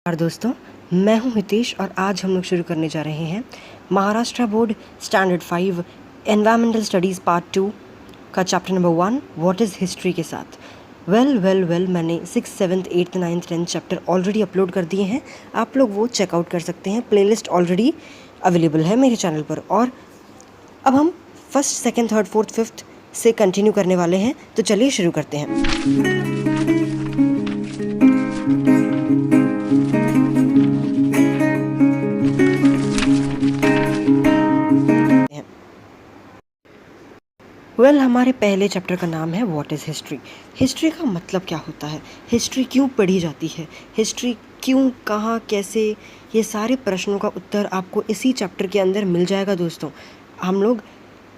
नमस्कार दोस्तों, मैं हूं हितेश और आज हम लोग शुरू करने जा रहे हैं Maharashtra board standard 5 environmental studies part 2 का chapter number 1 what is history के साथ। वेल मैंने 6th 7th 8th 9th 10th chapter already upload कर दिए हैं। आप लोग वो चेकआउट कर सकते हैं, प्लेलिस्ट ऑलरेडी अवेलेबल है मेरे चैनल पर। और अब हम 1st 2nd 3rd 4th 5th से कंटिन्यू करने वाले हैं, तो चलिए शुरू करते हैं। हमारे पहले चैप्टर का नाम है व्हाट इज़ हिस्ट्री। हिस्ट्री का मतलब क्या होता है, हिस्ट्री क्यों पढ़ी जाती है, हिस्ट्री क्यों, कहाँ, कैसे, ये सारे प्रश्नों का उत्तर आपको इसी चैप्टर के अंदर मिल जाएगा दोस्तों। हम लोग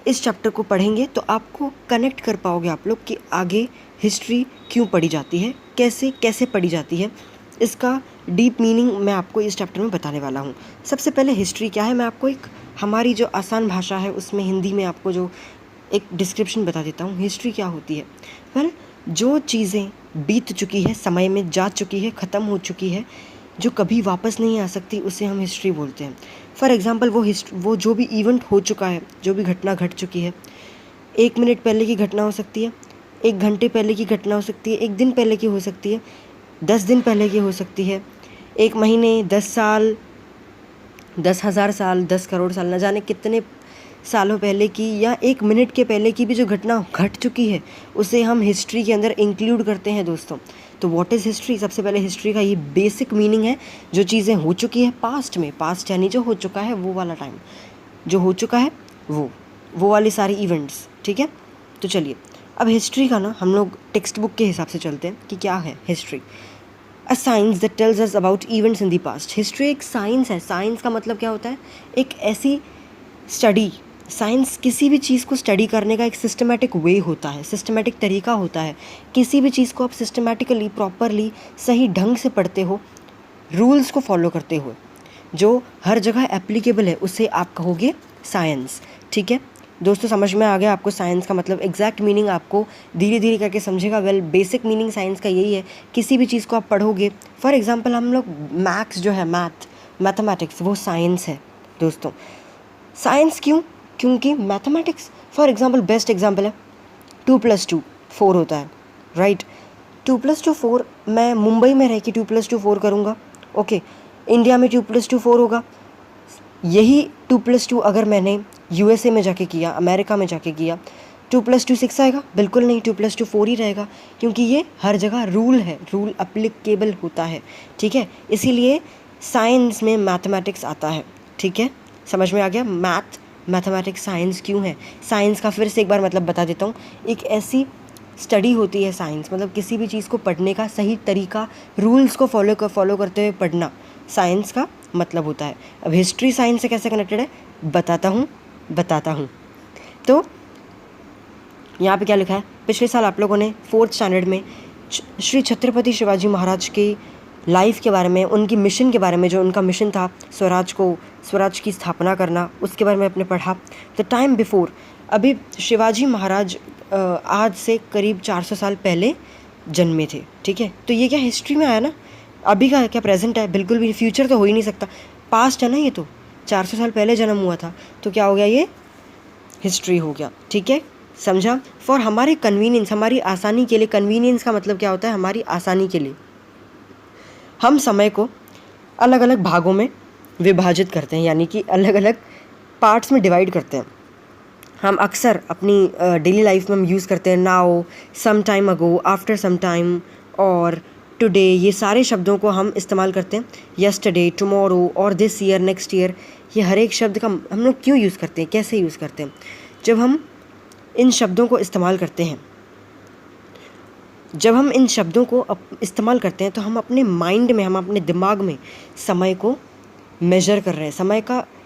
इस चैप्टर को पढ़ेंगे तो आपको कनेक्ट कर पाओगे आप लोग कि आगे हिस्ट्री क्यों पढ़ी जाती है, कैसे कैसे पढ़ी जाती है, इसका डीप मीनिंग मैं आपको इस चैप्टर में बताने वाला हूँ। सबसे पहले हिस्ट्री क्या है, मैं आपको एक हमारी जो आसान भाषा है उसमें हिंदी में आपको जो एक डिस्क्रिप्शन बता देता हूँ। हिस्ट्री क्या होती है, जो चीज़ें बीत चुकी है, समय में जा चुकी है, ख़त्म हो चुकी है, जो कभी वापस नहीं आ सकती, उसे हम हिस्ट्री बोलते हैं। फॉर एग्ज़ाम्पल वो जो भी इवेंट हो चुका है, जो भी घटना घट चुकी है, 1 मिनट पहले की घटना हो सकती है, 1 घंटे पहले की घटना हो सकती है, 1 दिन पहले की हो सकती है, 10 दिन पहले की हो सकती है, 1 महीने, 10 साल, 10,000 साल, 10 करोड़ साल, न जाने कितने सालों पहले की, या 1 मिनट के पहले की भी जो घटना घट चुकी है उसे हम हिस्ट्री के अंदर इंक्लूड करते हैं दोस्तों। तो व्हाट इज़ हिस्ट्री, सबसे पहले हिस्ट्री का ये बेसिक मीनिंग है, जो चीज़ें हो चुकी है पास्ट में, पास्ट यानी जो हो चुका है वो वाला टाइम, जो हो चुका है वो वाली सारी इवेंट्स, ठीक है। तो चलिए अब हिस्ट्री का ना हम लोग टेक्स्ट बुक के हिसाब से चलते हैं कि क्या है history. A science that tells us about events in the past. History एक साइंस है। साइंस का मतलब क्या होता है, एक ऐसी स्टडी, साइंस किसी भी चीज़ को स्टडी करने का एक सिस्टमेटिक वे होता है, सिस्टमेटिक तरीका होता है। किसी भी चीज़ को आप सिस्टमेटिकली, प्रॉपरली, सही ढंग से पढ़ते हो, रूल्स को फॉलो करते हो, जो हर जगह एप्लीकेबल है, उसे आप कहोगे साइंस, ठीक है दोस्तों। समझ में आ गया आपको साइंस का मतलब, एग्जैक्ट मीनिंग आपको धीरे धीरे करके समझेगा। बेसिक मीनिंग साइंस का यही है, किसी भी चीज़ को आप पढ़ोगे। फॉर एग्जाम्पल हम लोग मैथ्स जो है, मैथमेटिक्स, वो साइंस है दोस्तों। साइंस क्यों, क्योंकि mathematics, for example best example है 2 + 2 4 होता है, राइट। 2 + 2 4, मैं मुंबई में रह के 2 + 2 4 करूँगा, ओके। इंडिया में 2 + 2 4 होगा। यही 2 + 2 अगर मैंने USA में जाके किया, अमेरिका में जाके किया, 2 + 2 6 आएगा? बिल्कुल नहीं, 2 + 2 4 ही रहेगा, क्योंकि ये हर जगह रूल है, रूल अप्लीकेबल होता है, ठीक है। इसीलिए साइंस में मैथमेटिक्स आता है, ठीक है। समझ में आ गया मैथमेटिक्स साइंस क्यों है। साइंस का फिर से एक बार मतलब बता देता हूँ, एक ऐसी स्टडी होती है साइंस, मतलब किसी भी चीज़ को पढ़ने का सही तरीका, रूल्स को फॉलो करते हुए पढ़ना, साइंस का मतलब होता है। अब हिस्ट्री साइंस से कैसे कनेक्टेड है बताता हूँ। तो यहाँ पे क्या लिखा है, पिछले साल आप लोगों ने 4th स्टैंडर्ड में श्री छत्रपति शिवाजी महाराज के लाइफ के बारे में, उनकी मिशन के बारे में, जो उनका मिशन था स्वराज की स्थापना करना, उसके बारे में आपने पढ़ा। द टाइम बिफोर, अभी शिवाजी महाराज आज से करीब 400 साल पहले जन्मे थे, ठीक है। तो ये क्या हिस्ट्री में आया ना, अभी का क्या प्रेजेंट है, बिल्कुल भी फ्यूचर तो हो ही नहीं सकता, पास्ट है ना, ये तो 400 साल पहले जन्म हुआ था, तो क्या हो गया, ये हिस्ट्री हो गया, ठीक है, समझा। फॉर हमारे कन्वीनियंस, हमारी आसानी के लिए, कन्वीनियंस का मतलब क्या होता है, हमारी आसानी के लिए हम समय को अलग अलग भागों में विभाजित करते हैं, यानी कि अलग अलग पार्ट्स में डिवाइड करते हैं। हम अक्सर अपनी डेली लाइफ में हम यूज़ करते हैं now, some time ago, after some time और टुडे, ये सारे शब्दों को हम इस्तेमाल करते हैं। यस्टरडे, टुमारो और दिस ईयर, नेक्स्ट ईयर, ये हर एक शब्द का हम लोग क्यों यूज़ करते हैं, कैसे यूज़ करते हैं। जब हम इन शब्दों को इस्तेमाल करते हैं, इस्तेमाल करते हैं तो हम अपने माइंड में, हम अपने दिमाग में समय को मेजर कर रहे हैं,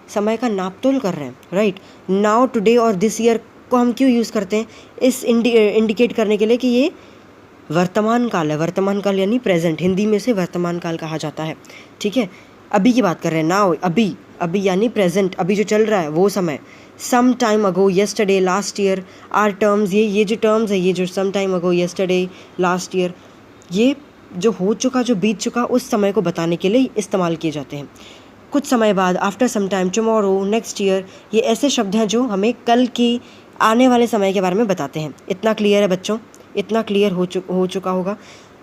समय का नापतोल कर रहे हैं, राइट। नाउ, टुडे और दिस ईयर को हम क्यों यूज़ करते हैं, इस इंडिकेट करने के लिए कि ये वर्तमान काल है। वर्तमान काल यानी प्रेजेंट, हिंदी में से वर्तमान काल कहा जाता है, ठीक है। अभी की बात कर रहे हैं, नाउ, अभी यानी प्रेजेंट, अभी जो चल रहा है वो समय। Some time ago, yesterday, last year are terms, ये जो टर्म्स है, ये जो some time ago, yesterday, last year, ये जो हो चुका, जो बीत चुका, उस समय को बताने के लिए इस्तेमाल किए जाते हैं। कुछ समय बाद, after some time, tomorrow, next year, ये ऐसे शब्द हैं जो हमें कल की आने वाले समय के बारे में बताते हैं। इतना क्लियर है बच्चों? इतना क्लियर हो चुका होगा।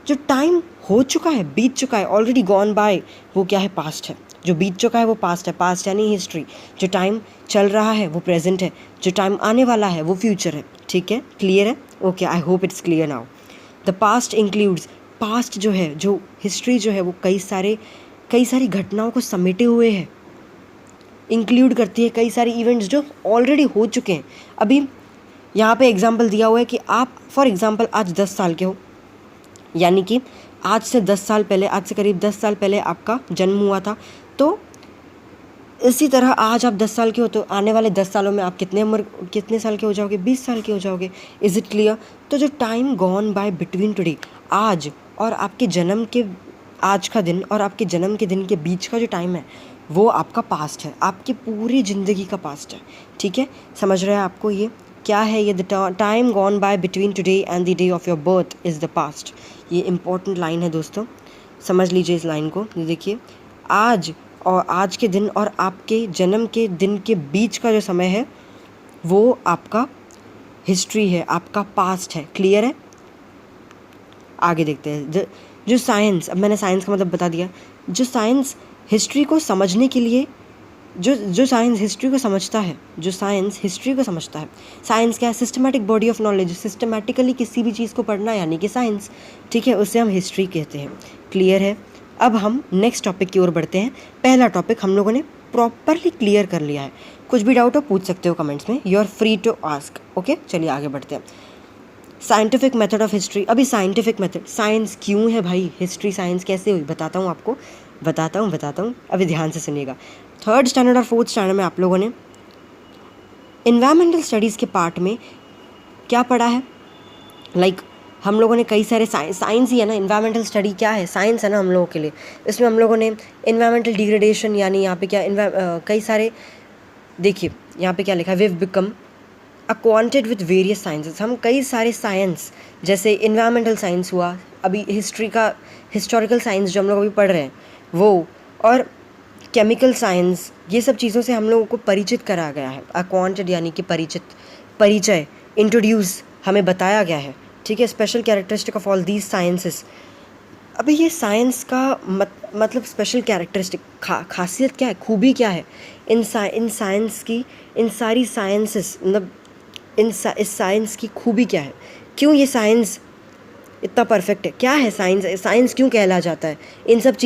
जो टाइम हो चुका है, बीत चुका है, ऑलरेडी गॉन बाय, वो क्या है? पास्ट है। जो बीत चुका है वो पास्ट है, पास्ट यानी हिस्ट्री। जो टाइम चल रहा है वो प्रेजेंट है, जो टाइम आने वाला है वो फ्यूचर है। ठीक है, क्लियर है? Okay, I hope it's clear now. The past includes, past जो है, जो हिस्ट्री जो है, वो कई सारी घटनाओं को समेटे हुए है, इंक्लूड करती है कई सारे इवेंट्स जो ऑलरेडी हो चुके हैं। अभी यहाँ पे एग्जाम्पल दिया हुआ है कि आप फॉर एग्जाम्पल आज 10 साल के हो, यानी कि आज से 10 साल पहले, आज से करीब 10 साल पहले आपका जन्म हुआ था। तो इसी तरह आज आप 10 साल के हो, तो आने वाले 10 सालों में आप कितने साल के हो जाओगे? 20 साल के हो जाओगे। Is it clear? तो जो time gone by between today, आज और आपके जन्म के, आज का दिन और आपके जन्म के दिन के बीच का जो टाइम है, वो आपका पास्ट है, आपकी पूरी ज़िंदगी का पास्ट है। ठीक है, समझ रहे हैं आपको? ये क्या है? ये the time gone by between today and the day of your birth is the past. ये इंपॉर्टेंट लाइन है दोस्तों, समझ लीजिए इस लाइन को। ये देखिए, आज और आज के दिन और आपके जन्म के दिन के बीच का जो समय है, वो आपका हिस्ट्री है, आपका पास्ट है। क्लियर है? आगे देखते हैं। जो साइंस, अब मैंने साइंस का मतलब बता दिया। जो साइंस हिस्ट्री को समझने के लिए, जो साइंस हिस्ट्री को समझता है, जो साइंस हिस्ट्री को समझता है, साइंस क्या है? Systematic body of knowledge. Systematically किसी भी चीज़ को पढ़ना यानी कि साइंस। ठीक है, उसे हम हिस्ट्री कहते हैं। क्लियर है? अब हम नेक्स्ट टॉपिक की ओर बढ़ते हैं। पहला टॉपिक हम लोगों ने प्रॉपरली क्लियर कर लिया है। कुछ भी डाउट हो पूछ सकते हो कमेंट्स में, you are free to ask. Okay, चलिए आगे बढ़ते हैं। Scientific method of history. अभी साइंटिफिक मेथड, साइंस क्यों है भाई? हिस्ट्री साइंस कैसे हुई? बताता हूँ आपको, बताता हूँ। अभी ध्यान से सुनिएगा। 3rd स्टैंडर्ड और 4th स्टैंडर्ड में आप लोगों ने इन्वायरमेंटल स्टडीज़ के पार्ट में क्या पढ़ा है? लाइक हम लोगों ने कई सारे साइंस ही है ना, इन्वायरमेंटल स्टडी क्या है? साइंस है ना हम लोगों के लिए। इसमें हम लोगों ने इन्वायरमेंटल डिग्रेडेशन, यानी यहाँ पे क्या कई सारे, देखिए यहाँ पे क्या लिखा है? विव बिकम अक्वांटेड विथ वेरियस साइंसेस। हम कई सारे साइंस, जैसे इन्वायरमेंटल साइंस हुआ, अभी हिस्ट्री का हिस्टोरिकल साइंस जो हम लोग अभी पढ़ रहे हैं वो, और केमिकल साइंस, ये सब चीज़ों से हम लोगों को परिचित करा गया है। अक्वांटेड यानी कि परिचय, इंट्रोड्यूस हमें बताया गया है। ठीक है, special characteristic of all these sciences. अभी ये साइंस का मतलब स्पेशल कैरेक्टरिस्टिक, खासियत क्या है, खूबी क्या है इन साइंस की, इन सारी साइंसेस, मतलब इस साइंस की खूबी क्या है? क्यों ये साइंस इतना परफेक्ट है? क्या है साइंस? साइंस क्यों कहला जाता है? इन सब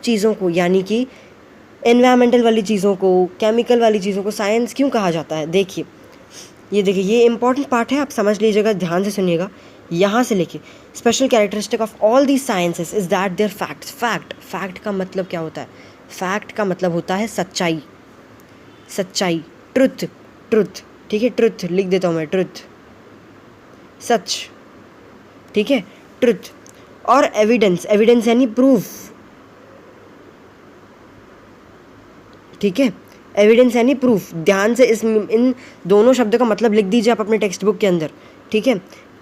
चीज़ों को यानी कि एनवायरमेंटल वाली चीज़ों को, केमिकल वाली चीज़ों को साइंस क्यों कहा जाता है? देखिए, ये इंपॉर्टेंट पार्ट है, आप समझ लीजिएगा, ध्यान से सुनिएगा। यहाँ से लेके special characteristic of all these sciences is that there facts. Fact का मतलब क्या होता है? फैक्ट का मतलब होता है सच्चाई, ट्रुथ। ठीक है, ट्रुथ लिख देता हूँ मैं, ट्रुथ, सच। ठीक है, ट्रुथ। और एविडेंस यानी प्रूफ। ठीक है, एविडेंस यानी प्रूफ। ध्यान से इन दोनों शब्दों का मतलब लिख दीजिए आप अपने टेक्स्ट बुक के अंदर। ठीक है,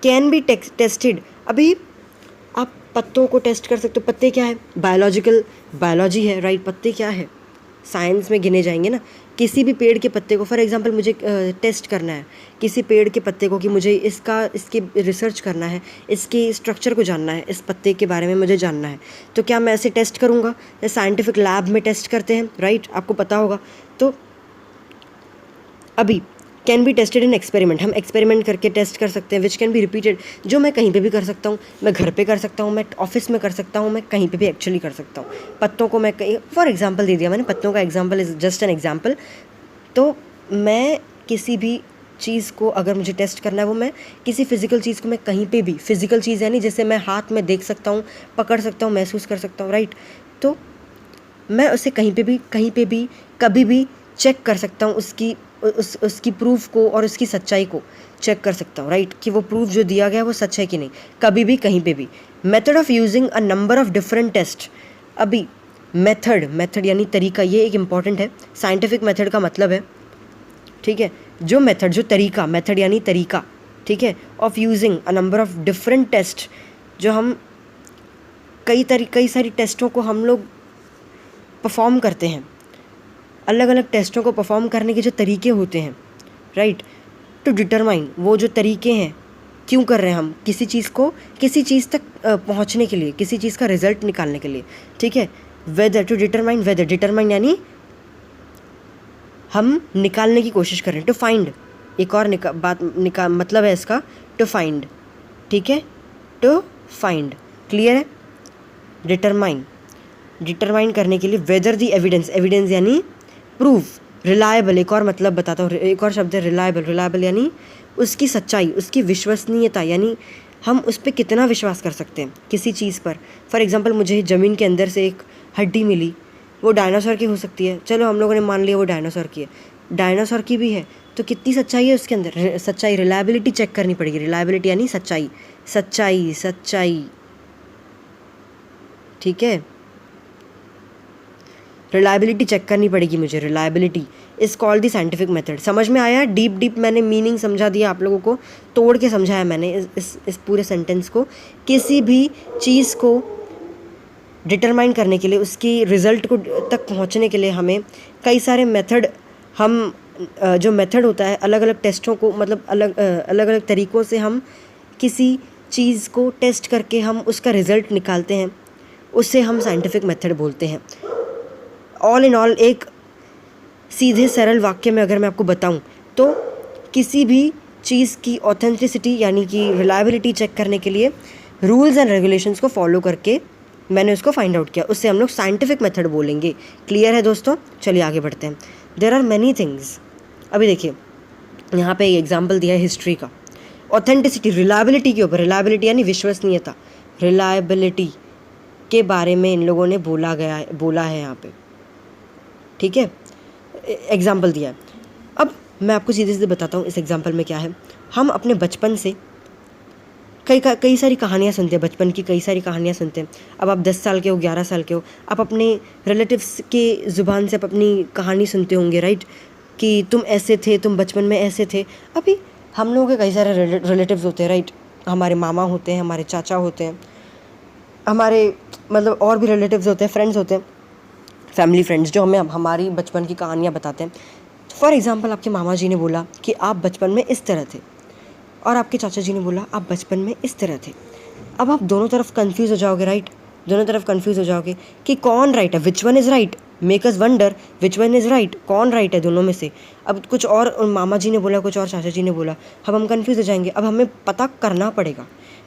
कैन बी टेस्टेड। अभी आप पत्तों को टेस्ट कर सकते हो। पत्ते क्या है? बायोलॉजी है, राइट। पत्ते क्या है? साइंस में गिने जाएंगे ना। किसी भी पेड़ के पत्ते को, फॉर एग्जांपल मुझे टेस्ट करना है किसी पेड़ के पत्ते को, कि मुझे इसकी रिसर्च करना है, इसके स्ट्रक्चर को जानना है, इस पत्ते के बारे में मुझे जानना है, तो क्या मैं ऐसे टेस्ट करूँगा? साइंटिफिक लैब में टेस्ट करते हैं, राइट, आपको पता होगा। तो अभी can be tested in experiment, हम एक्सपेरिमेंट करके टेस्ट कर सकते हैं। विच कैन बी रिपीटेड, जो मैं कहीं पे भी कर सकता हूँ, मैं घर पे कर सकता हूँ, मैं ऑफिस में कर सकता हूँ, मैं कहीं पे भी एक्चुअली कर सकता हूँ। पत्तों को मैं कहीं, फॉर एग्जांपल दे दिया मैंने, पत्तों का example is just an example. तो मैं किसी भी चीज़ को अगर मुझे टेस्ट करना है, वो मैं किसी फिजिकल चीज़ को मैं कहीं पे भी, फिजिकल चीज़ यानी जैसे मैं हाथ में देख सकता हूँ, पकड़ सकता हूँ, महसूस कर सकता हूँ, राइट। तो मैं उसे कहीं पे भी कभी भी चेक कर सकता हूँ, उसकी प्रूफ को और उसकी सच्चाई को चेक कर सकता हूँ, राइट, कि वो प्रूफ जो दिया गया है वो सच है कि नहीं, कभी भी कहीं पे भी। Method of using a number of different test. अभी मेथड यानी तरीका, ये एक इम्पॉर्टेंट है। साइंटिफिक मेथड का मतलब है, ठीक है, जो मेथड, जो तरीका, मेथड यानी तरीका, ठीक है, of using a number of different test, जो हम कई सारी टेस्टों को हम लोग परफॉर्म करते हैं, अलग अलग टेस्टों को परफॉर्म करने के जो तरीके होते हैं, राइट, टू डिटरमाइन, वो जो तरीके हैं क्यों कर रहे हैं हम किसी चीज़ तक पहुंचने के लिए, किसी चीज़ का रिजल्ट निकालने के लिए, ठीक है। Whether, to determine whether, determine यानी हम निकालने की कोशिश कर रहे हैं। टू फाइंड, एक और मतलब है इसका, टू फाइंड, ठीक है, टू फाइंड, क्लियर है। डिटरमाइन करने के लिए। वेदर दी एविडेंस, एविडेंस यानी प्रूफ। रिलायबल, एक और मतलब बताता हूँ, एक और शब्द है रिलायबल यानी उसकी सच्चाई, उसकी विश्वसनीयता, यानी हम उस पर कितना विश्वास कर सकते हैं किसी चीज़ पर। फॉर एग्जांपल, मुझे ज़मीन के अंदर से एक हड्डी मिली, वो डायनासोर की हो सकती है, चलो हम लोगों ने मान लिया वो डायनासोर की है, डायनासोर की भी है, तो कितनी सच्चाई है उसके अंदर, सच्चाई, रिलायबिलिटी चेक करनी पड़ेगी। रिलायबिलिटी यानी सच्चाई, ठीक है, रिलायबिलिटी चेक करनी पड़ेगी मुझे। Reliability is called the scientific method. समझ में आया? डीप मैंने मीनिंग समझा दिया आप लोगों को, तोड़ के समझाया मैंने इस पूरे सेंटेंस को। किसी भी चीज़ को डिटरमाइन करने के लिए, उसकी रिज़ल्ट को तक पहुंचने के लिए हमें कई सारे मेथड, हम जो मेथड होता है, अलग अलग टेस्टों को, मतलब अलग तरीक़ों से हम किसी चीज़ को टेस्ट करके हम उसका रिज़ल्ट निकालते हैं, उससे हम साइंटिफिक मेथड बोलते हैं। ऑल इन ऑल, एक सीधे सरल वाक्य में अगर मैं आपको बताऊं तो किसी भी चीज़ की ऑथेंटिसिटी यानी कि रिलायबिलिटी चेक करने के लिए रूल्स एंड रेगुलेशंस को फॉलो करके मैंने उसको फाइंड आउट किया, उससे हम लोग साइंटिफिक मेथड बोलेंगे। क्लियर है दोस्तों? चलिए आगे बढ़ते हैं। There are many things. अभी देखिए यहाँ पे एग्जाम्पल दिया है हिस्ट्री का। ऑथेंटिसिटी, रिलायबिलिटी के ऊपर, रिलायबिलिटी यानी विश्वसनीयता, रिलायबिलिटी के बारे में इन लोगों ने बोला है यहाँ पे, ठीक है, एग्जाम्पल दिया है। अब मैं आपको सीधे सीधे बताता हूँ इस एग्जाम्पल में क्या है। हम अपने बचपन से कई सारी कहानियाँ सुनते हैं, बचपन की कई सारी कहानियाँ सुनते हैं। अब आप 10 साल के हो, 11 साल के हो, आप अपने रिलेटिव्स के ज़ुबान से आप अपनी कहानी सुनते होंगे, राइट, कि तुम ऐसे थे, तुम बचपन में ऐसे थे। अभी हम लोगों के कई सारे रिलेटिव्स होते हैं, राइट, हमारे मामा होते हैं, हमारे चाचा होते हैं, हमारे मतलब और भी रिलेटिव्स होते हैं, फ्रेंड्स होते हैं, फैमिली फ्रेंड्स, जो हमें हमारी बचपन की कहानियाँ बताते हैं। फॉर एग्जांपल, आपके मामा जी ने बोला कि आप बचपन में इस तरह थे, और आपके चाचा जी ने बोला आप बचपन में इस तरह थे। अब आप दोनों तरफ कंफ्यूज हो जाओगे, राइट, दोनों तरफ कंफ्यूज हो जाओगे कि कौन राइट है, which one is right, make us wonder which one is right, कौन राइट है दोनों में से। अब कुछ और मामा जी ने बोला, कुछ और चाचा जी ने बोला, अब हम कंफ्यूज हो जाएंगे। अब हमें पता करना पड़ेगा,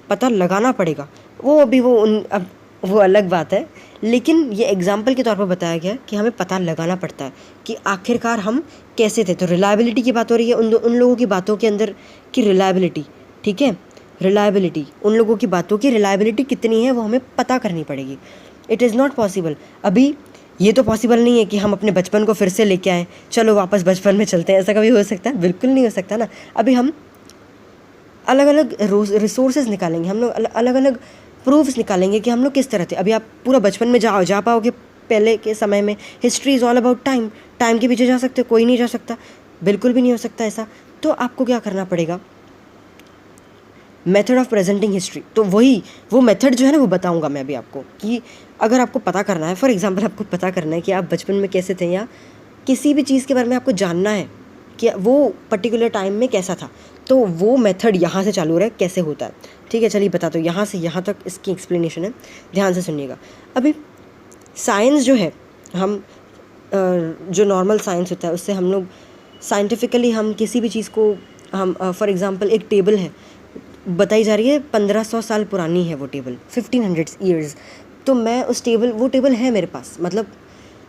पता लगाना पड़ेगा। वो अभी अब वो अलग बात है, लेकिन ये एग्जाम्पल के तौर पर बताया गया कि हमें पता लगाना पड़ता है कि आखिरकार हम कैसे थे। तो रिलायबिलिटी की बात हो रही है, उन लोगों की बातों के अंदर की रिलायबिलिटी, ठीक है, रिलायबिलिटी, उन लोगों की बातों की रिलायबिलिटी कितनी है वो हमें पता करनी पड़ेगी। इट इज़ नॉट पॉसिबल, अभी ये तो पॉसिबल नहीं है कि हम अपने बचपन को फिर से लेके आएँ, चलो वापस बचपन में चलते हैं, ऐसा कभी हो सकता है? बिल्कुल नहीं हो सकता ना। अभी हम अलग अलग रिसोर्सेज निकालेंगे, हम लोग अलग अलग प्रूफ्स निकालेंगे कि हम लोग किस तरह थे। अभी आप पूरा बचपन में जा पाओगे पहले के समय में? History is all about time, time के पीछे जा सकते हो? कोई नहीं जा सकता, बिल्कुल भी नहीं हो सकता ऐसा। तो आपको क्या करना पड़ेगा? मेथड ऑफ प्रेजेंटिंग हिस्ट्री, तो वो मेथड जो है ना वो बताऊंगा मैं अभी आपको, कि अगर आपको पता करना है, फॉर एग्जांपल आपको पता करना है कि आप बचपन में कैसे थे, या किसी भी चीज़ के बारे में आपको जानना है कि वो पर्टिकुलर टाइम में कैसा था, तो वो मेथड यहाँ से चालू रहा है, कैसे होता है, ठीक है। चलिए बता दो, यहाँ से यहाँ तक इसकी एक्सप्लेनेशन है, ध्यान से सुनिएगा। अभी साइंस जो है, हम जो नॉर्मल साइंस होता है उससे हम लोग साइंटिफिकली हम किसी भी चीज़ को, हम फॉर एग्जांपल एक टेबल है, बताई जा रही है 1500 साल पुरानी है वो टेबल, 1500 ईयर्स, तो मैं वो टेबल है मेरे पास, मतलब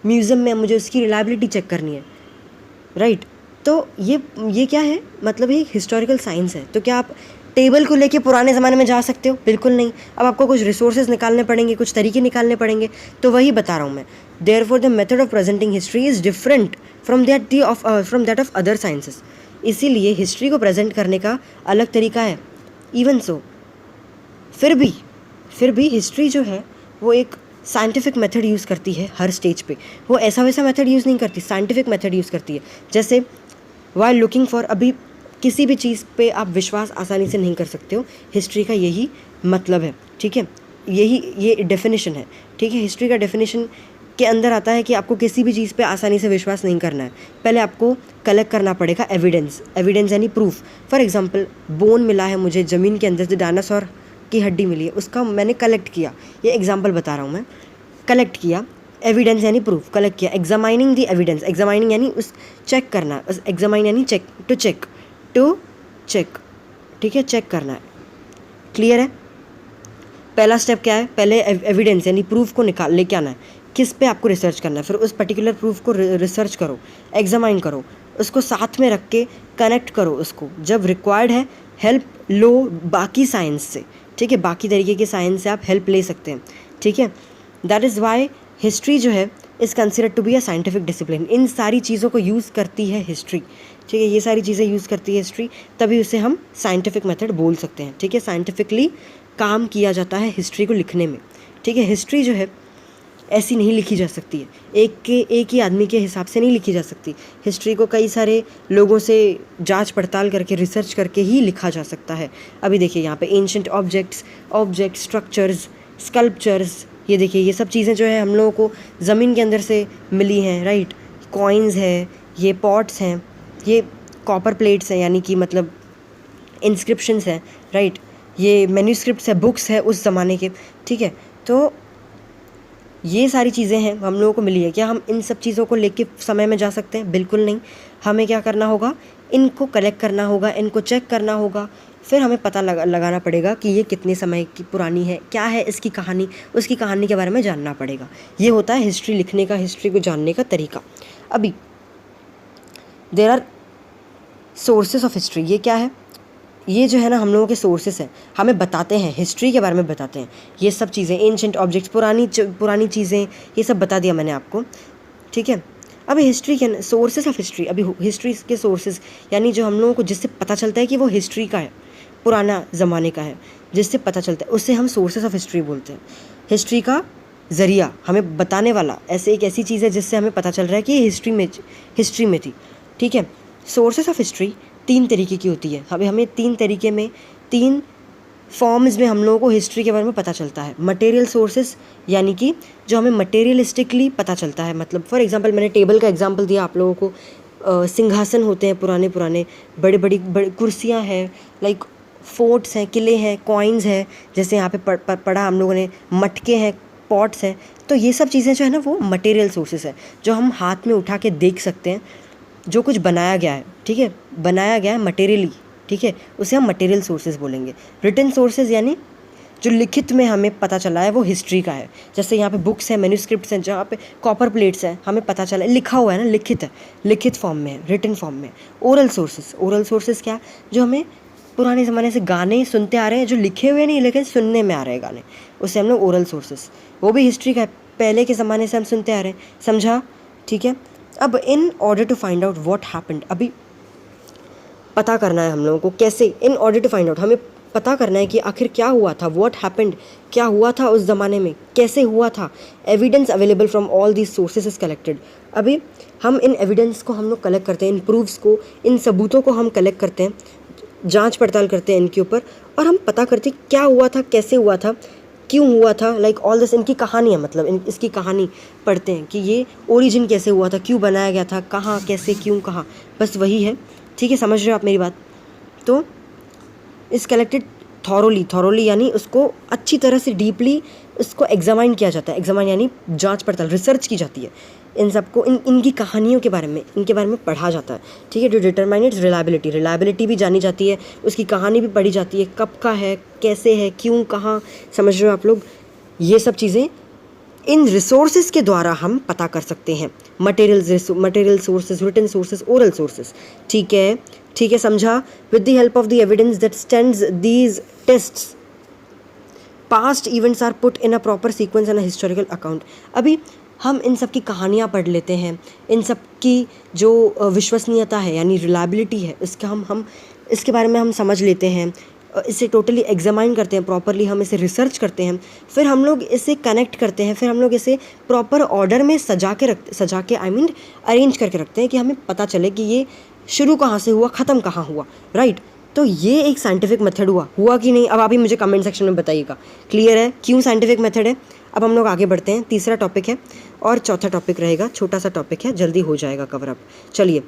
म्यूज़ियम में, मुझे उसकी रिलायबिलिटी चेक करनी है, राइट। तो ये क्या है, मतलब ये हिस्टोरिकल साइंस है। तो क्या आप टेबल को लेके पुराने ज़माने में जा सकते हो? बिल्कुल नहीं। अब आपको कुछ रिसोर्सेज निकालने पड़ेंगे, कुछ तरीके निकालने पड़ेंगे, तो वही बता रहा हूँ मैं। Therefore the method of presenting history is different from that of other sciences. इसीलिए हिस्ट्री को प्रेजेंट करने का अलग तरीका है। इवन सो, फिर भी हिस्ट्री जो है वो एक साइंटिफिक मेथड यूज़ करती है हर स्टेज पे। वो ऐसा वैसा मेथड यूज़ नहीं करती, साइंटिफिक मेथड यूज़ करती है। जैसे वाइल लुकिंग फॉर, अभी किसी भी चीज़ पे आप विश्वास आसानी से नहीं कर सकते हो, हिस्ट्री का यही मतलब है, ठीक है। ये डेफिनेशन है, ठीक है। हिस्ट्री का डेफिनेशन के अंदर आता है कि आपको किसी भी चीज़ पे आसानी से विश्वास नहीं करना है, पहले आपको कलेक्ट करना पड़ेगा एविडेंस यानी प्रूफ। फॉर एग्जांपल बोन मिला है मुझे ज़मीन के अंदर से, डायनासोर की हड्डी मिली है, उसका मैंने कलेक्ट किया, ये एग्जांपल बता रहा हूँ मैं। कलेक्ट किया, एविडेंस यानी प्रूफ, कलेक्ट किया। एग्जामाइनिंग द एविडेंस, एग्जामाइनिंग यानी उस चेक करना, एग्जामाइन यानी चेक, टू चेक, ठीक है, चेक करना है। क्लियर है? पहला स्टेप क्या है? पहले एविडेंस यानी प्रूफ को लेके आना है। किस पे आपको रिसर्च करना है, फिर उस पर्टिकुलर प्रूफ को रिसर्च करो, एग्जामाइन करो, उसको साथ में रख के कनेक्ट करो उसको। जब रिक्वायर्ड है हेल्प लो बाकी साइंस से, ठीक है, बाकी तरीके के साइंस से आप हेल्प ले सकते हैं, ठीक है। दैट इज़ वाई हिस्ट्री जो है is considered to be a scientific discipline. इन सारी चीज़ों को यूज़ करती है हिस्ट्री, ठीक है, ये सारी चीज़ें यूज़ करती है हिस्ट्री, तभी उसे हम साइंटिफिक मेथड बोल सकते हैं, ठीक है। साइंटिफिकली काम किया जाता है हिस्ट्री को लिखने में, ठीक है। हिस्ट्री जो है ऐसी नहीं लिखी जा सकती है, एक ही आदमी के हिसाब से नहीं लिखी जा सकती। हिस्ट्री को कई सारे लोगों से जांच पड़ताल करके, रिसर्च करके ही लिखा जा सकता है। अभी देखिए यहाँ पे एंशंट ऑब्जेक्ट्स, स्ट्रक्चर्स, स्कल्पचर्स, ये देखिए ये सब चीज़ें जो है हम लोगों को ज़मीन के अंदर से मिली हैं, राइट। कॉइन्स है, ये पॉट्स हैं, ये कॉपर प्लेट्स हैं, यानी कि मतलब इंस्क्रिप्शंस हैं, राइट। ये मैन्यूस्क्रिप्ट्स है, बुक्स है उस ज़माने के, ठीक है। तो ये सारी चीज़ें हैं हम लोगों को मिली है। क्या हम इन सब चीज़ों को लेके समय में जा सकते हैं? बिल्कुल नहीं। हमें क्या करना होगा? इनको कलेक्ट करना होगा, इनको चेक करना होगा, फिर हमें पता लगाना पड़ेगा कि ये कितने समय की पुरानी है, क्या है इसकी कहानी, उसकी कहानी के बारे में जानना पड़ेगा। ये होता है हिस्ट्री लिखने का, हिस्ट्री को जानने का तरीका। अभी there are sources of history. ये क्या है? ये जो है ना हम लोगों के सोर्सेस हैं, हमें बताते हैं, हिस्ट्री के बारे में बताते हैं। ये सब चीज़ें, एंशंट ऑब्जेक्ट्स, पुरानी चीज़ें, ये सब बता दिया मैंने आपको, ठीक है। अभी हिस्ट्री के सोर्सेस ऑफ हिस्ट्री, अभी हिस्ट्री के सोर्सेस यानी जो हम लोगों को जिससे पता चलता है कि वो हिस्ट्री का है, पुराना ज़माने का है, जिससे पता चलता है उससे हम सोर्सेस ऑफ हिस्ट्री बोलते हैं। हिस्ट्री का ज़रिया हमें बताने वाला एक ऐसी चीज़ है जिससे हमें पता चल रहा है कि ये हिस्ट्री में थी, ठीक है। सोर्सेस ऑफ हिस्ट्री 3 तरीके की होती है। हमें 3 तरीके में, 3 फॉर्म्स में हम लोगों को हिस्ट्री के बारे में पता चलता है। मटेरियल सोर्सेस यानी कि जो हमें मटेरियलिस्टिकली पता चलता है, मतलब फॉर एग्जांपल मैंने टेबल का एग्जांपल दिया आप लोगों को। सिंहासन होते हैं पुराने बड़ी कुर्सियां हैं, लाइक फोर्ट्स हैं, किले हैं, कॉइन्स हैं, जैसे यहाँ पे पढ़ा हम लोगों ने, मटके हैं, पॉट्स हैं। तो ये सब चीज़ें जो है ना वो मटेरियल सोर्सेस है, जो हम हाथ में उठा के देख सकते हैं, जो कुछ बनाया गया है, ठीक है, बनाया गया है मटेरियली, ठीक है, उसे हम मटेरियल सोर्सेज बोलेंगे। रिटन सोर्सेज यानी जो लिखित में हमें पता चला है वो हिस्ट्री का है। जैसे यहाँ पे बुक्स हैं, मैन्यूस्क्रिप्ट्स हैं, जहाँ पे कॉपर प्लेट्स हैं, हमें पता चला, लिखा हुआ है ना, लिखित है, लिखित फॉर्म में है, रिटन फॉर्म में। ओरल सोर्सेज क्या? जो हमें पुराने ज़माने से गाने सुनते आ रहे हैं, जो लिखे हुए नहीं लेकिन सुनने में आ रहे हैं गाने, उसे हम लोग ओरल सोर्सेज, वो भी हिस्ट्री का है, पहले के ज़माने से हम सुनते आ रहे हैं, समझा, ठीक है। अब in order to find out what happened, अभी पता करना है हम लोगों को कैसे, in order to find out हमें पता करना है कि आखिर क्या हुआ था, व्हाट हैपेंड, क्या हुआ था उस ज़माने में, कैसे हुआ था। Evidence available from all these sources is collected. अभी हम इन एविडेंस को हम लोग कलेक्ट करते हैं, इन प्रूफ्स को, इन सबूतों को हम कलेक्ट करते हैं, जांच पड़ताल करते हैं इनके ऊपर, और हम पता करते हैं क्या हुआ था, कैसे हुआ था, क्यों हुआ था, लाइक ऑल दिस, इनकी कहानी है, मतलब इसकी कहानी पढ़ते हैं कि ये ओरिजिन कैसे हुआ था, क्यों बनाया गया था, कहाँ, कैसे, क्यों, कहाँ, बस वही है, ठीक है। समझ रहे हो आप मेरी बात? तो इस कलेक्टेड थॉरोली यानी उसको अच्छी तरह से डीपली उसको एग्जामाइन किया जाता है। एग्जामाइन यानी जांच पड़ताल, रिसर्च की जाती है, इन सबको, इनकी कहानियों के बारे में, इनके बारे में पढ़ा जाता है, ठीक है। टू डिटरमाइन इट्स रिलायबिलिटी भी जानी जाती है, उसकी कहानी भी पढ़ी जाती है, कब का है, कैसे है, क्यों, कहाँ, समझ रहे हो आप लोग? ये सब चीज़ें इन रिसोर्सेज के द्वारा हम पता कर सकते हैं। Material sources, written sources, oral sources, ठीक है, समझा। With the help of the evidence that stands these tests, past events are put in a proper sequence and a historical account. अभी हम इन सब की कहानियाँ पढ़ लेते हैं, इन सब की जो विश्वसनीयता है यानी रिलायबिलिटी है, इसका हम इसके बारे में हम समझ लेते हैं, इसे टोटली एग्जामाइन करते हैं प्रॉपरली, हम इसे रिसर्च करते हैं, फिर हम लोग इसे कनेक्ट करते हैं, फिर हम लोग इसे प्रॉपर ऑर्डर में सजा के अरेंज करके रखते हैं कि हमें पता चले कि ये शुरू कहाँ से हुआ, ख़त्म कहाँ हुआ, राइट। तो ये एक साइंटिफिक मेथड हुआ कि नहीं? अब आप ही मुझे कमेंट सेक्शन में बताइएगा। क्लियर है क्यों साइंटिफिक मेथड है? अब हम लोग आगे बढ़ते हैं, तीसरा टॉपिक है और चौथा टॉपिक रहेगा, छोटा सा टॉपिक है, जल्दी हो जाएगा कवर अप। चलिए,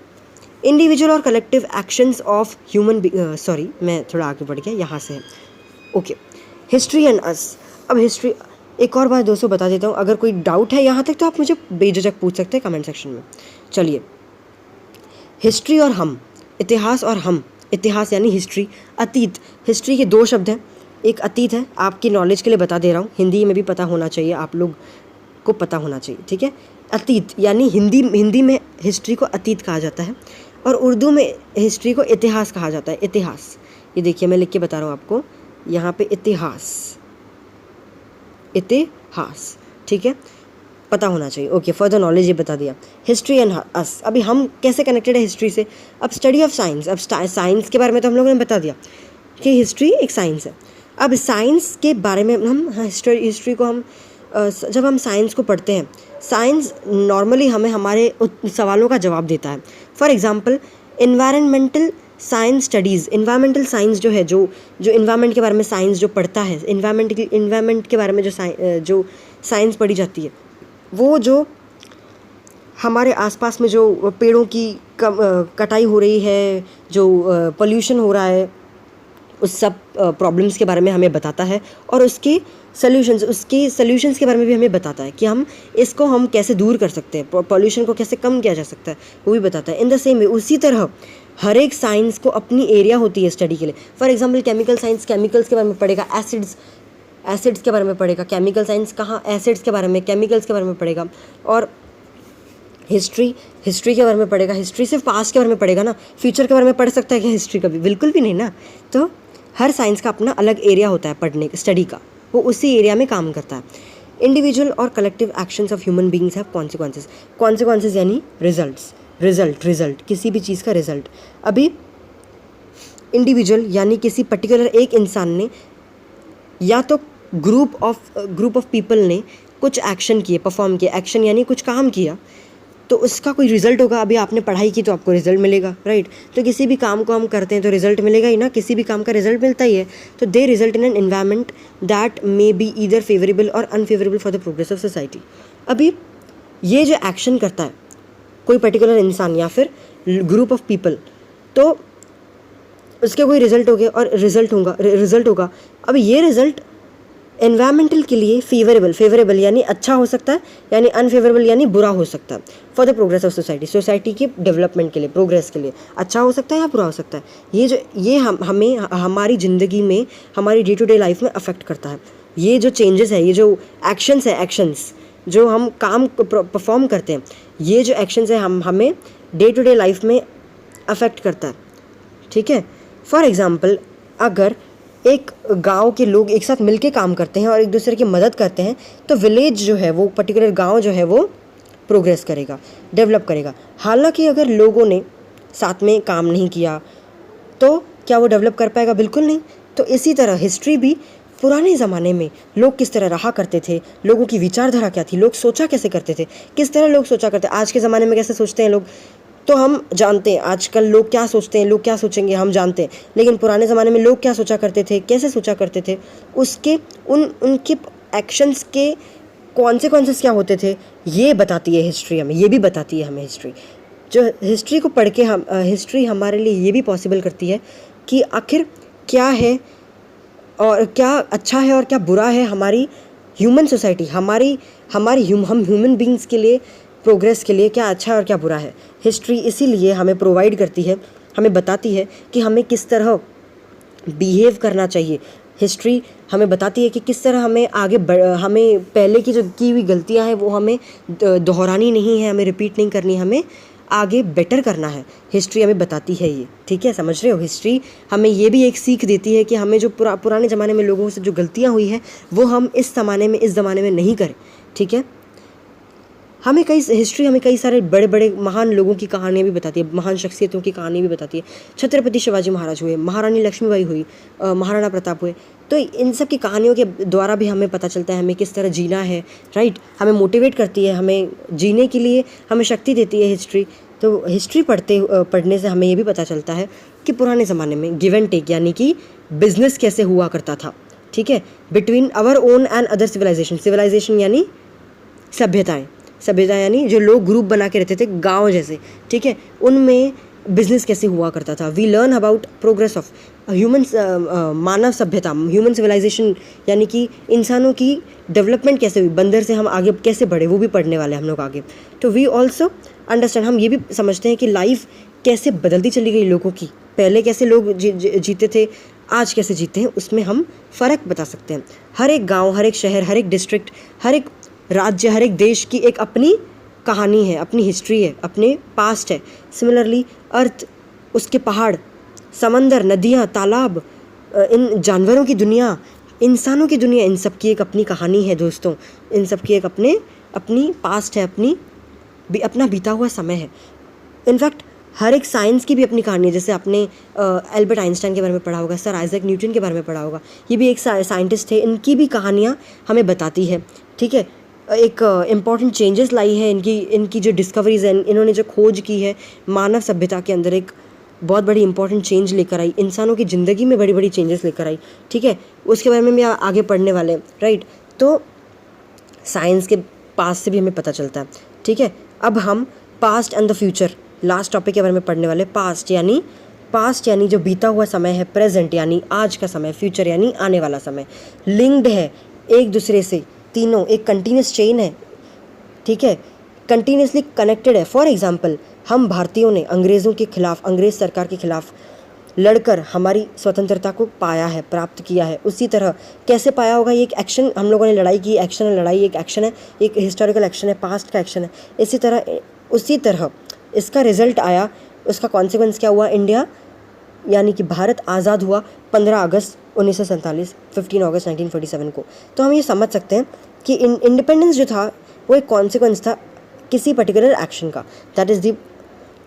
इंडिविजुअल और collective actions of human, sorry मैं थोड़ा आगे बढ़ गया, यहाँ से है। ओके, हिस्ट्री एंड अस। अब हिस्ट्री, एक और बात दोस्तों बता देता हूँ, अगर कोई डाउट है यहाँ तक तो आप मुझे बेझिझक पूछ सकते हैं कमेंट सेक्शन में। चलिए, हिस्ट्री और हम, इतिहास और हम, इतिहास यानी हिस्ट्री, अतीत। हिस्ट्री के दो शब्द हैं, एक अतीत है, आपकी नॉलेज के लिए बता दे रहा हूँ, हिंदी में भी पता होना चाहिए, आप लोग को पता होना चाहिए, ठीक है। अतीत यानी हिंदी में हिस्ट्री को अतीत कहा जाता है और उर्दू में हिस्ट्री को इतिहास कहा जाता है। इतिहास, ये देखिए मैं लिख के बता रहा हूँ आपको यहाँ पे, इतिहास, इतिहास, ठीक है, पता होना चाहिए। ओके, फर्दर नॉलेज ये बता दिया। हिस्ट्री एंड अस, अभी हम कैसे कनेक्टेड है हिस्ट्री से? अब स्टडी ऑफ साइंस, अब साइंस के बारे में तो हम लोगों ने बता दिया कि हिस्ट्री एक साइंस है। अब साइंस के बारे में हम हिस्ट्री को हम जब हम साइंस को पढ़ते हैं, साइंस नॉर्मली हमें हमारे सवालों का जवाब देता है। For example environmental science studies, environmental science जो है, जो इन्वायरमेंट के बारे में साइंस जो पढ़ता है, इन्वायरमेंट के बारे में जो साइंस पढ़ी जाती है, वो जो हमारे आसपास में जो पेड़ों की कटाई हो रही है, जो पोल्यूशन हो रहा है, उस सब प्रॉब्लम्स के बारे में हमें बताता है और उसके सॉल्यूशंस के बारे में भी हमें बताता है कि हम इसको हम कैसे दूर कर सकते हैं, पॉल्यूशन को कैसे कम किया जा सकता है, वो भी बताता है। इन द सेम वे, उसी तरह हर एक साइंस को अपनी एरिया होती है स्टडी के लिए। For example chemical science chemicals के बारे में पढ़ेगा, एसिड्स के बारे में पढ़ेगा, केमिकल साइंस कहाँ एसिड्स के बारे में, केमिकल्स के बारे में पढ़ेगा। और हिस्ट्री के बारे में पढ़ेगा। हिस्ट्री सिर्फ पास्ट के बारे में पढ़ेगा ना, फ्यूचर के बारे में पढ़ सकता है क्या हिस्ट्री कभी? बिल्कुल भी नहीं ना। तो हर साइंस का अपना अलग एरिया होता है पढ़ने स्टडी का, वो उसी एरिया में काम करता है। इंडिविजुअल और collective actions of human beings have consequences यानी रिजल्ट, किसी भी चीज़ का रिजल्ट। अभी इंडिविजुअल यानी किसी पर्टिकुलर एक इंसान ने या तो ग्रुप ऑफ पीपल ने कुछ एक्शन किए, परफॉर्म किए, एक्शन यानी कुछ काम किया, तो उसका कोई रिजल्ट होगा। अभी आपने पढ़ाई की तो आपको रिजल्ट मिलेगा, राइट? तो किसी भी काम को हम करते हैं तो रिजल्ट मिलेगा ही ना, किसी भी काम का रिजल्ट मिलता ही है। तो they result in an environment that may be either favourable और unfavourable for the progress of society. अभी ये जो एक्शन करता है कोई पर्टिकुलर इंसान या फिर ग्रुप ऑफ पीपल, तो उसके कोई रिजल्ट हो गया और रिजल्ट होगा। अब ये रिजल्ट एनवायरमेंटल के लिए फेवरेबल यानी अच्छा हो सकता है, यानी अनफेवरेबल यानी बुरा हो सकता है। For the progress of society के डेवलपमेंट के लिए, प्रोग्रेस के लिए अच्छा हो सकता है या बुरा हो सकता है। ये हमें हमारी ज़िंदगी में, हमारी डे टू डे लाइफ में अफेक्ट करता है। ये जो चेंजेस है, ये जो एक्शंस जो हम काम परफॉर्म करते हैं, ये जो एक्शंस है हमें डे टू डे लाइफ में अफेक्ट करता है, ठीक है। फॉर एग्ज़ाम्पल, अगर एक गांव के लोग एक साथ मिलके काम करते हैं और एक दूसरे की मदद करते हैं, तो विलेज जो है, वो पर्टिकुलर गांव जो है, वो प्रोग्रेस करेगा, डेवलप करेगा। हालांकि अगर लोगों ने साथ में काम नहीं किया तो क्या वो डेवलप कर पाएगा? बिल्कुल नहीं। तो इसी तरह हिस्ट्री भी, पुराने ज़माने में लोग किस तरह रहा करते थे, लोगों की विचारधारा क्या थी, लोग सोचा कैसे करते थे, किस तरह लोग सोचा करते, आज के ज़माने में कैसे सोचते हैं लोग, तो हम जानते हैं। आजकल लोग क्या सोचते हैं, लोग क्या सोचेंगे, हम जानते हैं। लेकिन पुराने ज़माने में लोग क्या सोचा करते थे, कैसे सोचा करते थे, उसके उनके एक्शंस के कॉन्सिक्वेंसेस क्या होते थे, ये बताती है हिस्ट्री हमें, ये भी बताती है हमें हिस्ट्री। जो हिस्ट्री को पढ़ के हिस्ट्री हमारे लिए ये भी पॉसिबल करती है कि आखिर क्या है और क्या अच्छा है और क्या बुरा है हमारी ह्यूमन सोसाइटी, हम ह्यूमन बींग्स के लिए, प्रोग्रेस के लिए क्या अच्छा है और क्या बुरा है। हिस्ट्री इसीलिए हमें प्रोवाइड करती है, हमें बताती है कि हमें किस तरह बिहेव करना चाहिए। हिस्ट्री हमें बताती है कि किस तरह हमें हमें पहले की जो की हुई गलतियां हैं वो हमें दोहरानी नहीं है, हमें रिपीट नहीं करनी, हमें आगे बेटर करना है। हिस्ट्री हमें बताती है ये, ठीक है, समझ रहे हो। हिस्ट्री हमें ये भी एक सीख देती है कि हमें जो पुराने ज़माने में लोगों से जो गलतियाँ हुई है वो हम इस ज़माने में नहीं करें, ठीक है। हिस्ट्री हमें कई सारे बड़े बड़े महान लोगों की कहानियाँ भी बताती है, महान शख्सियतों की कहानी भी बताती है। छत्रपति शिवाजी महाराज हुए, महारानी लक्ष्मीबाई हुई, महाराणा प्रताप हुए, तो इन सब की कहानियों के द्वारा भी हमें पता चलता है हमें किस तरह जीना है, राइट। हमें मोटिवेट करती है, हमें जीने के लिए हमें शक्ति देती है हिस्ट्री। तो हिस्ट्री पढ़ने से हमें ये भी पता चलता है कि पुराने ज़माने में गिव एंड टेक यानी कि बिजनेस कैसे हुआ करता था, ठीक है, between our own and other civilization यानी सभ्यता यानी जो लोग ग्रुप बना के रहते थे गांव जैसे, ठीक है, उनमें बिजनेस कैसे हुआ करता था। We learn about progress of human मानव सभ्यता, ह्यूमन सिविलाइजेशन यानी कि इंसानों की डेवलपमेंट कैसे हुई, बंदर से हम आगे कैसे बढ़े, वो भी पढ़ने वाले हम लोग आगे। तो वी ऑल्सो अंडरस्टैंड, हम ये भी समझते हैं कि लाइफ कैसे बदलती चली गई लोगों की, पहले कैसे लोग जीते थे, आज कैसे जीते हैं, उसमें हम फ़र्क बता सकते हैं। हर एक गाँव, हर एक शहर, हर एक डिस्ट्रिक्ट, हर एक राज्य, हर एक देश की एक अपनी कहानी है, अपनी हिस्ट्री है, अपने पास्ट है। सिमिलरली अर्थ, उसके पहाड़, समंदर, नदियाँ, तालाब, इन जानवरों की दुनिया, इंसानों की दुनिया, इन सब की एक अपनी कहानी है दोस्तों। इन सब की एक अपनी पास्ट है, अपना बीता हुआ समय है। इनफैक्ट हर एक साइंस की भी अपनी कहानी है। जैसे आपने एल्बर्ट आइंस्टाइन के बारे में पढ़ा होगा, सर आइजैक न्यूटन के बारे में पढ़ा होगा, ये भी एक साइंटिस्ट थे। इनकी भी कहानियाँ हमें बताती है, ठीक है। एक इम्पॉर्टेंट चेंजेस लाई है इनकी जो डिस्कवरीज हैं, इन्होंने जो खोज की है मानव सभ्यता के अंदर, एक बहुत बड़ी इंपॉर्टेंट चेंज लेकर आई, इंसानों की ज़िंदगी में बड़ी बड़ी चेंजेस लेकर आई, ठीक है। उसके बारे में भी आगे पढ़ने वाले हैं, राइट। तो साइंस के पास से भी हमें पता चलता है, ठीक है। अब हम past and the future, last topic के बारे में पढ़ने वाले। पास्ट यानी जो बीता हुआ समय है, प्रेजेंट यानी आज का समय, फ्यूचर यानी आने वाला समय। लिंक्ड है एक दूसरे से, तीनों एक कंटिन्यूस चेन है, ठीक है, कंटिन्यूसली कनेक्टेड है। फॉर एग्जांपल, हम भारतीयों ने अंग्रेज़ों के खिलाफ, अंग्रेज़ सरकार के खिलाफ लड़कर हमारी स्वतंत्रता को पाया है, प्राप्त किया है। उसी तरह कैसे पाया होगा, ये एक एक्शन, हम लोगों ने लड़ाई की, एक्शन है, लड़ाई एक एक्शन है, एक हिस्टोरिकल एक्शन है, पास्ट का एक्शन है। उसी तरह इसका रिजल्ट आया, उसका कॉन्सिक्वेंस क्या हुआ, इंडिया यानी कि भारत आज़ाद हुआ 15 अगस्त 1947, 15 अगस्त 1947 को। तो हम ये समझ सकते हैं कि इंडिपेंडेंस जो था वो एक कॉन्सिक्वेंस था किसी पर्टिकुलर एक्शन का। दैट इज़ दी,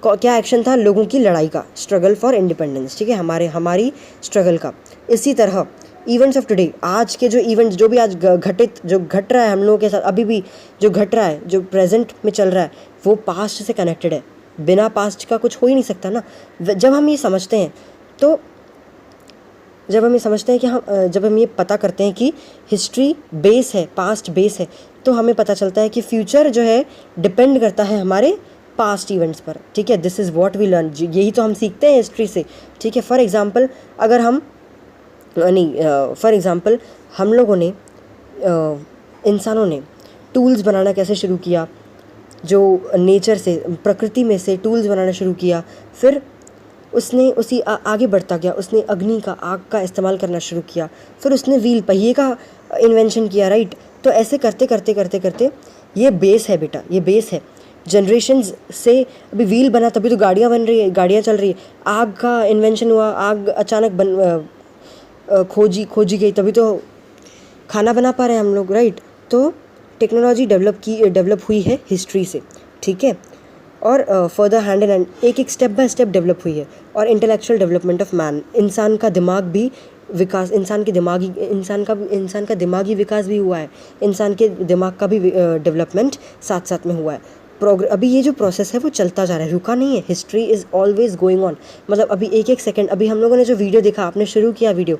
क्या एक्शन था, लोगों की लड़ाई का, स्ट्रगल फॉर इंडिपेंडेंस, ठीक है, हमारी स्ट्रगल का। इसी तरह इवेंट्स ऑफ टुडे, आज के जो इवेंट्स, जो भी आज जो घट रहा है हम लोगों के साथ, अभी भी जो घट रहा है, जो प्रेजेंट में चल रहा है, वो पास्ट से कनेक्टेड है। बिना पास्ट का कुछ हो ही नहीं सकता ना। जब हम ये समझते हैं कि जब हम ये पता करते हैं कि हिस्ट्री बेस है, पास्ट बेस है, तो हमें पता चलता है कि फ्यूचर जो है डिपेंड करता है हमारे पास्ट इवेंट्स पर, ठीक है। This is what we learn, यही तो हम सीखते हैं हिस्ट्री से, ठीक है। फॉर एग्जांपल हम लोगों ने, इंसानों ने टूल्स बनाना कैसे शुरू किया, जो नेचर से, प्रकृति में से टूल्स बनाना शुरू किया, फिर उसने आगे बढ़ता गया, उसने अग्नि का, आग का इस्तेमाल करना शुरू किया, फिर उसने व्हील, पहिए का इन्वेंशन किया, राइट। तो ऐसे करते करते ये बेस है बेटा, ये बेस है। जनरेशन्स से अभी व्हील बना, तभी तो गाड़ियाँ बन रही है, गाड़ियाँ चल रही है। आग का इन्वेंशन हुआ, आग अचानक खोजी गई, तभी तो खाना बना पा रहे हैं हम लोग, राइट। तो टेक्नोलॉजी डेवलप हुई है हिस्ट्री से, ठीक है। और फर्दर हैंड इन हैंड एक स्टेप बाय स्टेप डेवलप हुई है। और इंटेलेक्चुअल डेवलपमेंट ऑफ मैन, इंसान का दिमाग भी विकास, इंसान का दिमागी विकास भी हुआ है, इंसान के दिमाग का भी डेवलपमेंट साथ साथ में हुआ है। अभी ये जो प्रोसेस है वो चलता जा रहा है, रुका नहीं है। History is always going on, मतलब अभी एक सेकंड, अभी हम लोगों ने जो वीडियो देखा, आपने शुरू किया वीडियो,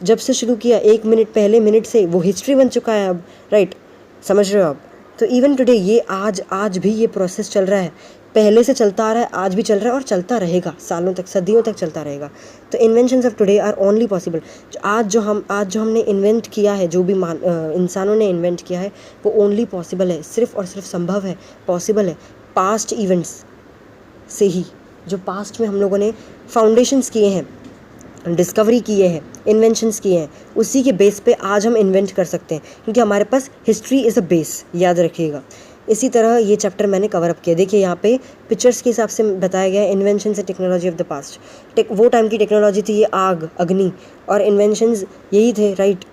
जब से शुरू किया 1 मिनट पहले मिनट से वो हिस्ट्री बन चुका है अब, राइट, समझ रहे हो आप। तो इवन टुडे ये आज भी ये प्रोसेस चल रहा है, पहले से चलता आ रहा है, आज भी चल रहा है और चलता रहेगा, सालों तक, सदियों तक चलता रहेगा। तो inventions of today are only possible, आज जो हमने इन्वेंट किया है, जो भी इंसानों ने इन्वेंट किया है, वो ओनली पॉसिबल है, सिर्फ और सिर्फ संभव है, पॉसिबल है पास्ट इवेंट्स से ही। जो पास्ट में हम लोगों ने फाउंडेशंस किए हैं, डिस्कवरी किए हैं, इन्वेंशंस किए हैं, उसी के बेस पे आज हम इन्वेंट कर सकते हैं, क्योंकि हमारे पास हिस्ट्री इज़ अ बेस, याद रखिएगा। इसी तरह ये चैप्टर मैंने कवर अप किया। देखिए यहाँ पे पिक्चर्स के हिसाब से बताया गया है inventions and technology of the past. वो टाइम की टेक्नोलॉजी थी ये आग, अग्नि, और इन्वेंशंस यही थे, राइट।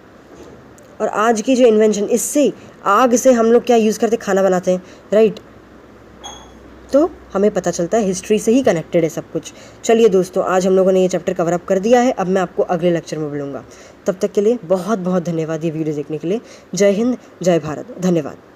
और आज की जो इन्वेंशन, इससे आग से हम लोग क्या यूज़ करते, खाना बनाते हैं, राइट। तो हमें पता चलता है हिस्ट्री से ही कनेक्टेड है सब कुछ। चलिए दोस्तों, आज हम लोगों ने ये चैप्टर कवर अप कर दिया है। अब मैं आपको अगले लेक्चर में मिलूँगा। तब तक के लिए बहुत बहुत धन्यवाद ये वीडियो देखने के लिए। जय हिंद, जय भारत, धन्यवाद।